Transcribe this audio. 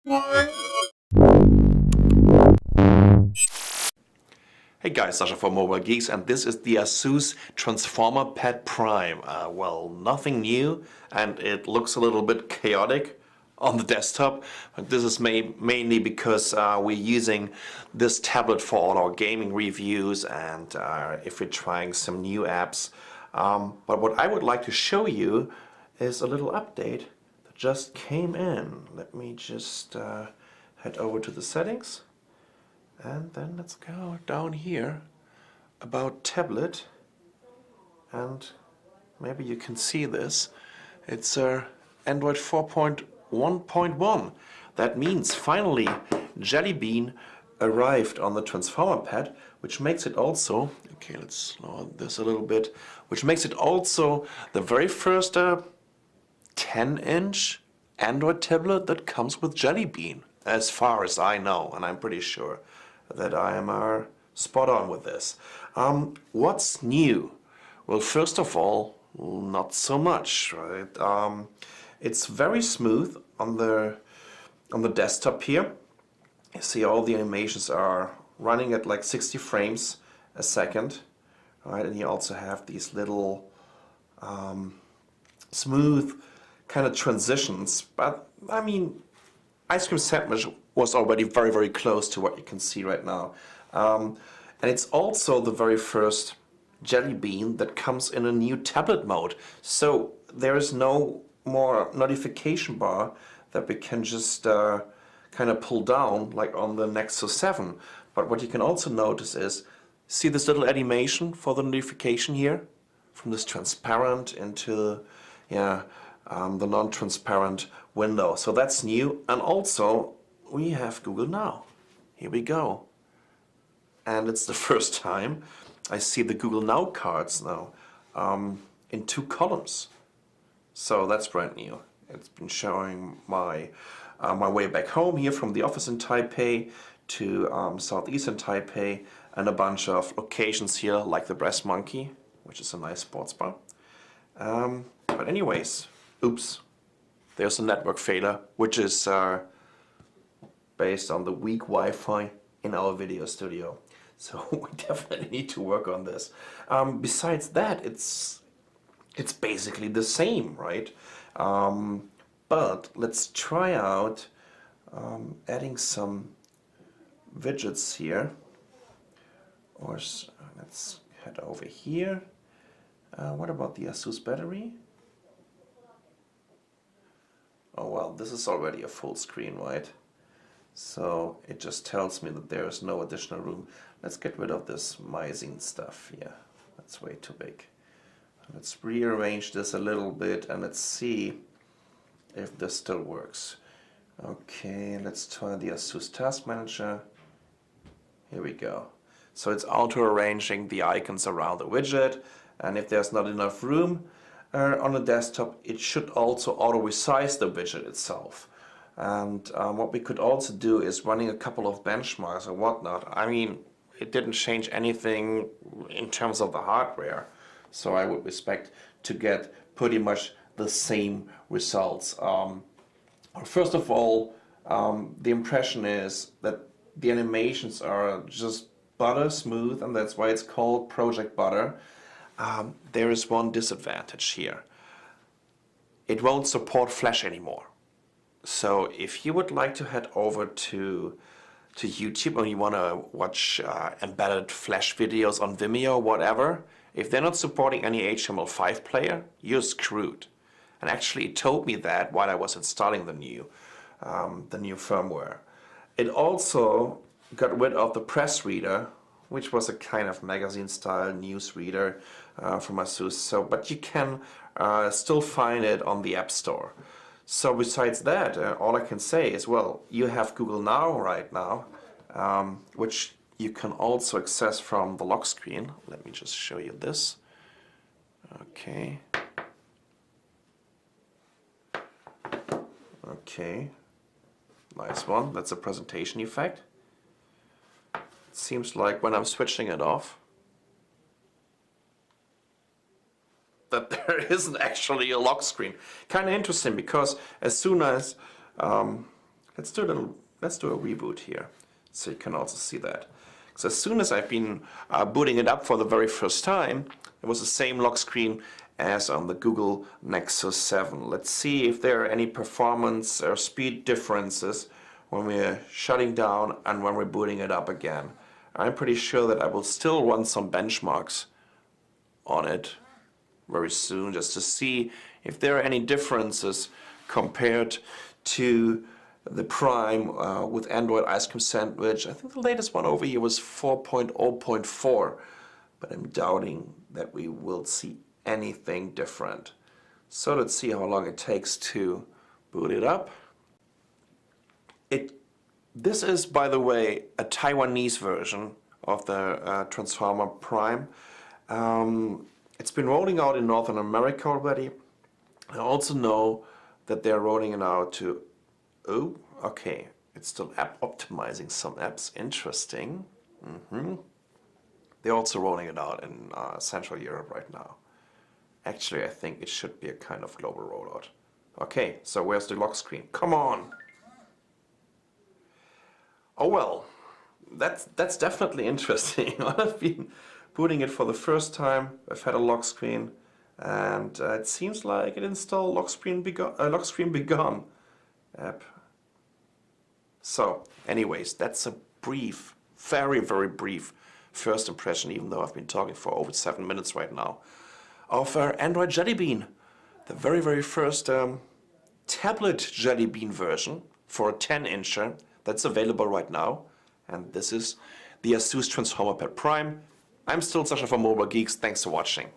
Hey guys, Sasha from Mobile Geeks, and this is the ASUS Transformer Pad Prime. Well, nothing new, and it looks a little bit chaotic on the desktop. But this is mainly because we're using this tablet for all our gaming reviews and if we're trying some new apps. But what I would like to show you is a little update that just came in. Let me just head over to the settings. And then let's go down here about tablet, and maybe you can see this. It's Android 4.1.1. That means finally Jelly Bean arrived on the Transformer Pad, which makes it also, okay, let's lower this a little bit, which makes it also the very first 10-inch Android tablet that comes with Jelly Bean, as far as I know, and I'm pretty sure that I am spot on with this. What's new? Well, first of all, not so much, right? It's very smooth on the desktop here. You see all the animations are running at like 60 frames a second, right? And you also have these little smooth kind of transitions. But I mean, Ice Cream Sandwich was already very, very close to what you can see right now. And it's also the very first Jelly Bean that comes in a new tablet mode. So there is no more notification bar that we can just kind of pull down like on the Nexus 7. But what you can also notice is, see this little animation for the notification here? From this transparent into, yeah, the non-transparent window. So that's new. And also we have Google Now. Here we go. And it's the first time I see the Google Now cards now in 2 columns. So that's brand new. It's been showing my my way back home here from the office in Taipei to southeastern Taipei, and a bunch of locations here like the Breast Monkey, which is a nice sports bar. But anyways, oops, there's a network failure, which is based on the weak Wi-Fi in our video studio. So we definitely need to work on this. Besides that, it's basically the same, right? But let's try out adding some widgets here. Or let's head over here. What about the ASUS battery? Oh well, this is already a full screen, right? So it just tells me that there is no additional room. Let's get rid of this Myzine stuff here. That's way too big. Let's rearrange this a little bit and let's see if this still works. Okay, let's try the ASUS Task Manager. Here we go. So it's auto-arranging the icons around the widget, and if there's not enough room on the desktop, it should also auto-resize the widget itself. And what we could also do is running a couple of benchmarks or whatnot. I mean, it didn't change anything in terms of the hardware, so I would expect to get pretty much the same results. First of all, the impression is that the animations are just butter smooth, and that's why it's called Project Butter. There is one disadvantage here. It won't support Flash anymore. So if you would like to head over to YouTube and you want to watch embedded Flash videos on Vimeo or whatever, if they're not supporting any HTML5 player, you're screwed. And actually it told me that while I was installing the new firmware. It also got rid of the press reader, which was a kind of magazine-style news reader from ASUS. So, but you can still find it on the App Store. So besides that, all I can say is, well, you have Google Now right now, which you can also access from the lock screen. Let me just show you this. Okay. Okay. Nice one. That's a presentation effect. It seems like when I'm switching it off, that there isn't actually a lock screen. Kind of interesting, because as soon as let's do a reboot here, so you can also see that. So as soon as I've been booting it up for the very first time, it was the same lock screen as on the Google Nexus 7. Let's see if there are any performance or speed differences when we're shutting down and when we're booting it up again. I'm pretty sure that I will still run some benchmarks on it very soon, just to see if there are any differences compared to the Prime with Android Ice Cream Sandwich. I think the latest one over here was 4.0.4, but I'm doubting that we will see anything different. So let's see how long it takes to boot it up. This is, by the way, a Taiwanese version of the Transformer Prime. It's been rolling out in Northern America already. I also know that they're rolling it out to... Oh, okay. It's still app optimizing some apps. Interesting. They're also rolling it out in Central Europe right now. Actually, I think it should be a kind of global rollout. Okay, so where's the lock screen? Come on! Oh well, that's definitely interesting. I've been booting it for the first time. I've had a lock screen, and it seems like it installed lock screen begun app. So, anyways, that's a brief, very brief first impression, even though I've been talking for over 7 minutes right now, of Android Jelly Bean, the very first tablet Jelly Bean version for a 10-incher that's available right now. And this is the ASUS Transformer Pad Prime. I'm still Sasha from Mobile Geeks. Thanks for watching.